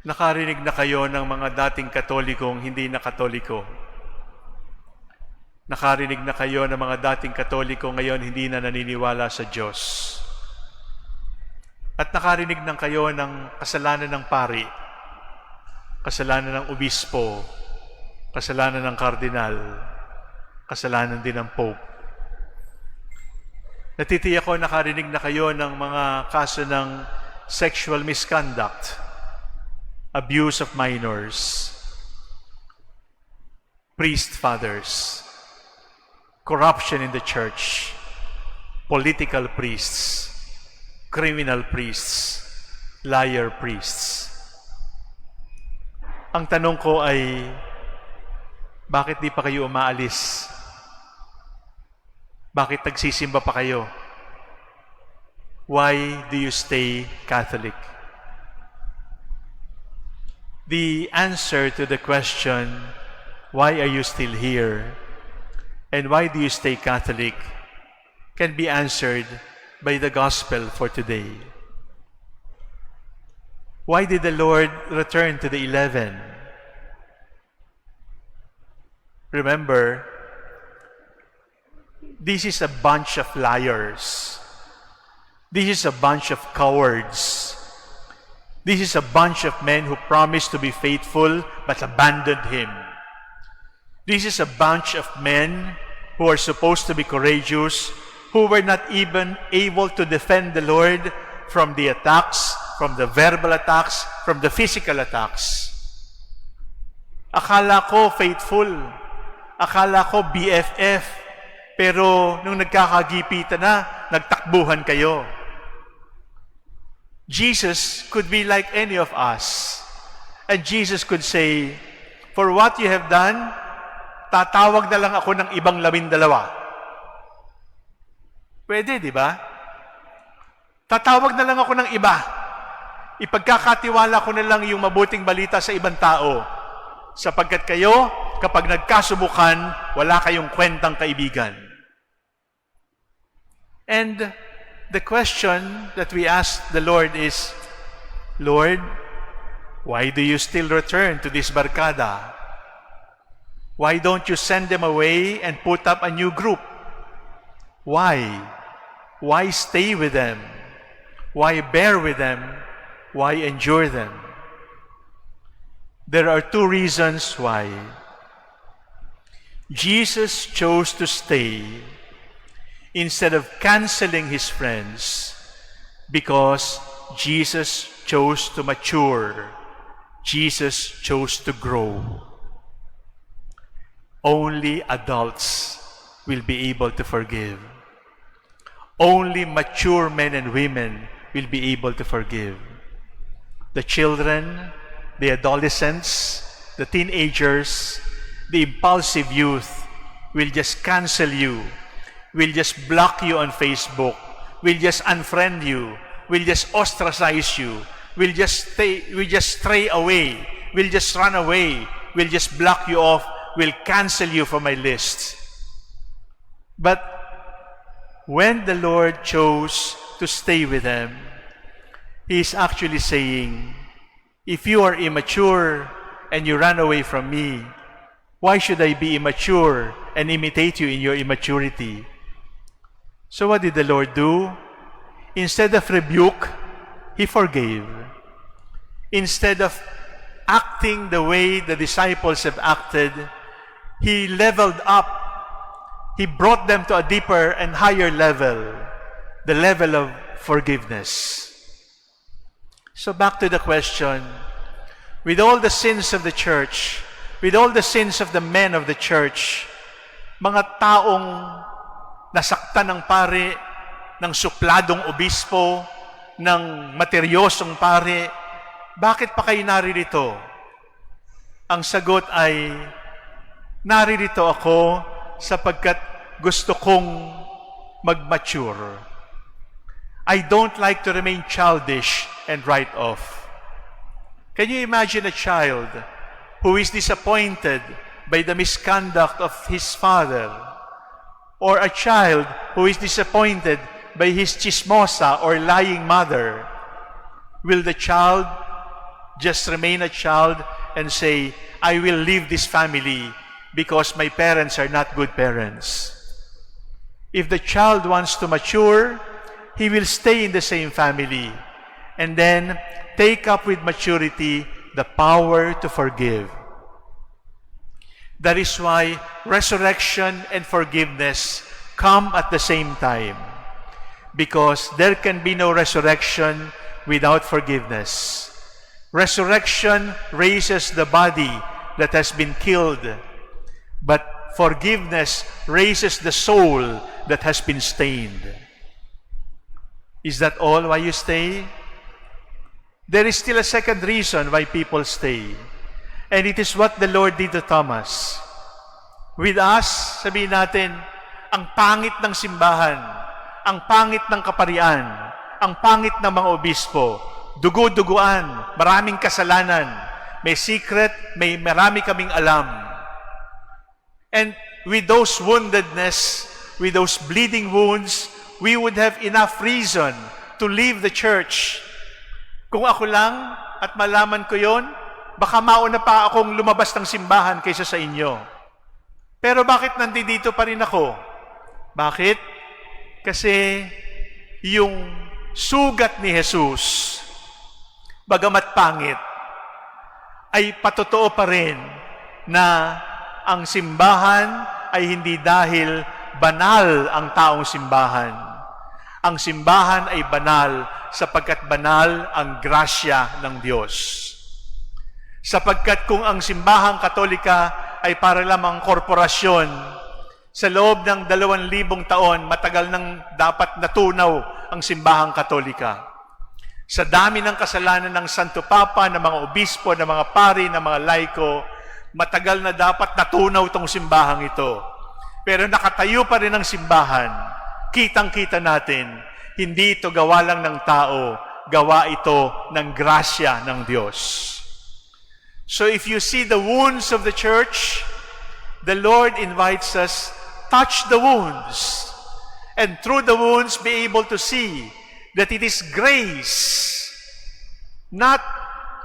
Nakarinig na kayo ng mga dating katolikong hindi na katoliko. Nakarinig na kayo ng mga dating katoliko ngayon hindi na naniniwala sa Diyos. At nakarinig na kayo ng kasalanan ng pari, kasalanan ng obispo, kasalanan ng kardinal, kasalanan din ng pope. Natitiyak ko nakarinig na kayo ng mga kaso ng sexual misconduct, abuse of minors, priest fathers, corruption in the church, political priests, criminal priests, liar priests. Ang tanong ko ay, bakit di pa kayo umaalis? Bakit nagsisimba pa kayo? Why do you stay Catholic? The answer to the question, why are you still here? And why do you stay Catholic? Can be answered by the gospel for today. Why did the Lord return to the 11? Remember, this is a bunch of liars. This is a bunch of cowards. This is a bunch of men who promised to be faithful but abandoned Him. This is a bunch of men who are supposed to be courageous, who were not even able to defend the Lord from the attacks, from the verbal attacks, from the physical attacks. Akala ko faithful. Akala ko BFF. Pero nung nagkakagipitan na, nagtakbuhan kayo. Jesus could be like any of us. And Jesus could say, for what you have done, tatawag na lang ako ng ibang 12. Pwede, di ba? Tatawag na lang ako ng iba. Ipagkakatiwala ko na lang yung mabuting balita sa ibang tao. Sapagkat kayo, kapag nagkasubukan, wala kayong kwentang kaibigan. And the question that we ask the Lord is, Lord, why do you still return to this barkada? Why don't you send them away and put up a new group? Why? Why stay with them? Why bear with them? Why endure them? There are two reasons why. Jesus chose to stay instead of canceling his friends because Jesus chose to mature. Jesus chose to grow. Only adults will be able to forgive. Only mature men and women will be able to forgive. The children, the adolescents, the teenagers, the impulsive youth will just cancel you, will just block you on Facebook, will just unfriend you, will just ostracize you, will just stray away, will just run away, will just block you off, will cancel you from my list. But when the Lord chose to stay with them, He is actually saying, if you are immature and you run away from me, why should I be immature and imitate you in your immaturity? So what did the Lord do? Instead of rebuke, He forgave. Instead of acting the way the disciples have acted, He leveled up. He brought them to a deeper and higher level, the level of forgiveness. So back to the question, with all the sins of the church, with all the sins of the men of the church, mga taong nasaktan ng pari, ng supladong obispo, ng materyosong pari, bakit pa kayo naririto? Ang sagot ay, naririto ako sapagkat gusto kong mag-mature. I don't like to remain childish and write off. Can you imagine a child who is disappointed by the misconduct of his father? Or a child who is disappointed by his chismosa or lying mother? Will the child just remain a child and say, I will leave this family because my parents are not good parents. If the child wants to mature, he will stay in the same family and then take up with maturity the power to forgive. That is why resurrection and forgiveness come at the same time, because there can be no resurrection without forgiveness. Resurrection raises the body that has been killed, but forgiveness raises the soul that has been stained. Is that all why you stay? There is still a second reason why people stay. And it is what the Lord did to Thomas. With us, sabihin natin, ang pangit ng simbahan, ang pangit ng kaparian, ang pangit ng mga obispo, dugo-duguan, maraming kasalanan, may secret, may marami kaming alam. And with those woundedness, with those bleeding wounds, we would have enough reason to leave the church. Kung ako lang at malaman ko yon, baka mauna pa akong lumabas ng simbahan kaysa sa inyo. Pero bakit nandito pa rin ako? Bakit? Kasi yung sugat ni Jesus, bagamat pangit, ay patotoo pa rin na ang simbahan ay hindi dahil banal ang taong simbahan. Ang simbahan ay banal sapagkat banal ang grasya ng Diyos. Sapagkat kung ang simbahang Katolika ay para lamang korporasyon, sa loob ng 2,000 taon, matagal nang dapat natunaw ang simbahang Katolika. Sa dami ng kasalanan ng Santo Papa, ng mga obispo, ng mga pari, ng mga laiko, matagal na dapat natunaw itong simbahang ito. Pero nakatayo pa rin ang simbahan. Kitang-kita natin, hindi ito gawa lang ng tao, gawa ito ng grasya ng Diyos. So if you see the wounds of the church, the Lord invites us, touch the wounds, and through the wounds be able to see that it is grace, not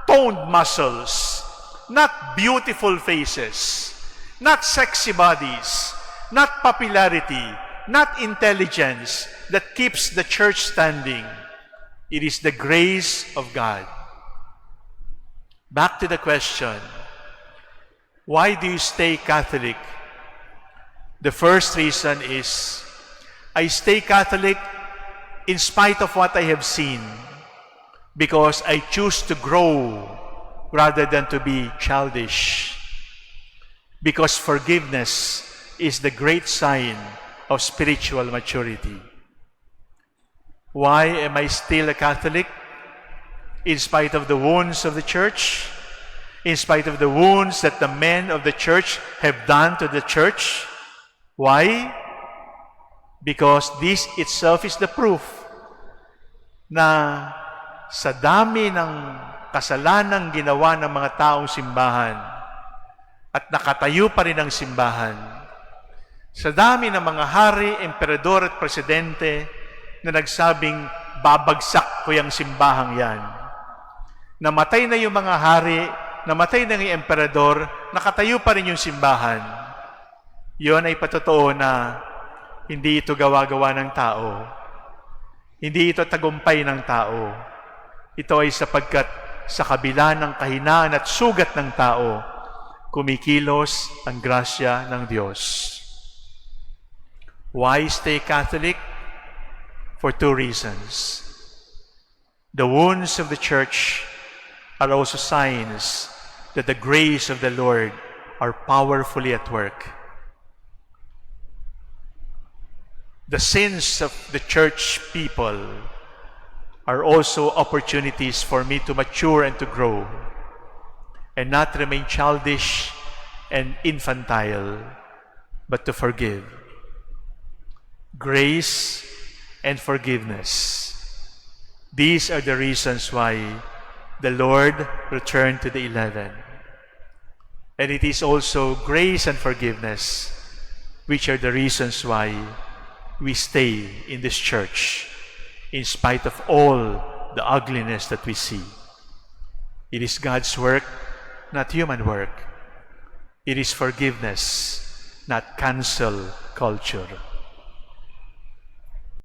toned muscles, not beautiful faces, not sexy bodies, not popularity, not intelligence that keeps the church standing. It is the grace of God. Back to the question, why do you stay Catholic? The first reason is, I stay Catholic in spite of what I have seen, because I choose to grow rather than to be childish. Because forgiveness is the great sign of spiritual maturity. Why am I still a Catholic? In spite of the wounds of the church, in spite of the wounds that the men of the church have done to the church. Why? Because this itself is the proof na sa dami ng kasalanang ginawa ng mga taong simbahan at nakatayo pa rin ang simbahan, sa dami ng mga hari, emperador at presidente na nagsabing, babagsak ko yung simbahang yan. Namatay na yung mga hari, namatay na yung emperador, nakatayo pa rin yung simbahan. Yun ay patotoo na hindi ito gawa-gawa ng tao. Hindi ito tagumpay ng tao. Ito ay sapagkat sa kabila ng kahinaan at sugat ng tao, kumikilos ang grasya ng Diyos. Why stay Catholic? For two reasons. The wounds of the church are also signs that the grace of the Lord are powerfully at work. The sins of the church people are also opportunities for me to mature and to grow and not remain childish and infantile, but to forgive. Grace and forgiveness. These are the reasons why the Lord returned to the 11. And it is also grace and forgiveness which are the reasons why we stay in this church in spite of all the ugliness that we see. It is God's work, not human work. It is forgiveness, not cancel culture.